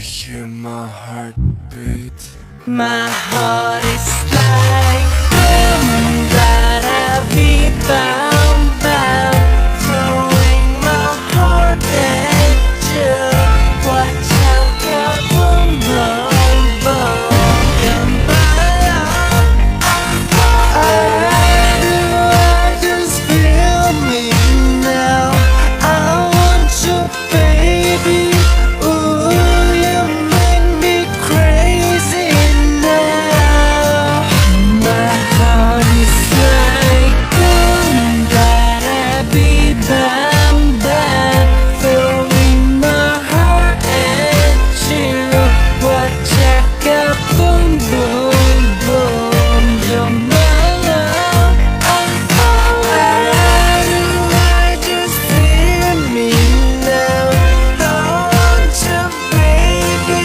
hear my heartbeat? My heart is like boom, da-da-beat, bound, bound, throwing my heart at you. Watch out, kaboom, boom, boom. You're my love. I just feel me now. I want you, baby. Ooh, you make me crazy now. My heart is like boom, da-da-beat, bam, bam, throwing my heart at you. Watch out, kaboom, boom, boom. You're my love. I just feel me now. I want you, baby.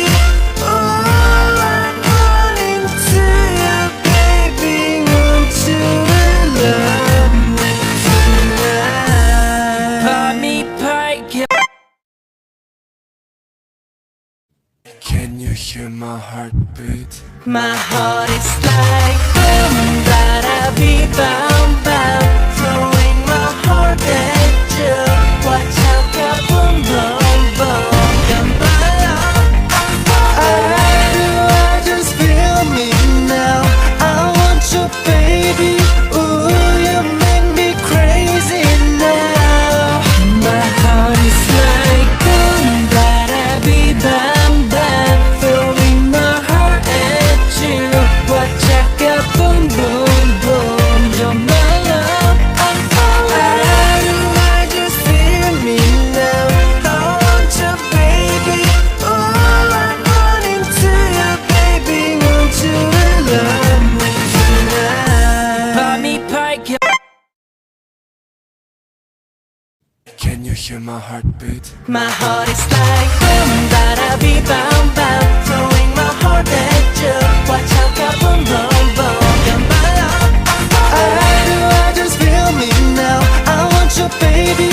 Ooh, I'm running to you, baby. Want you to love me tonight. Pop me pike. Can you hear my heartbeat? My heart is like boom, da-da-beat, bound, bound, throwing my heart at you. Watch out, kaboom, boom, boom. You're my love. I just feel me now. I want you, baby. Ooh, you make me crazy now. My heart is like boom, da-da-beat, bam, bam, throwing my heart at you. Watch out, kaboom, boom, boom. You're my love. I just feel me now. I want you, baby. Ooh, I'm running to you, baby. Want you to love me tonight. Pop me pike. Can you hear my heartbeat? My heart is like boom, da-da-beat, bound, bound, throwing my heart at you. Watch out, kaboom, boom, boom. You're my love. I just feel me now. I want you, baby.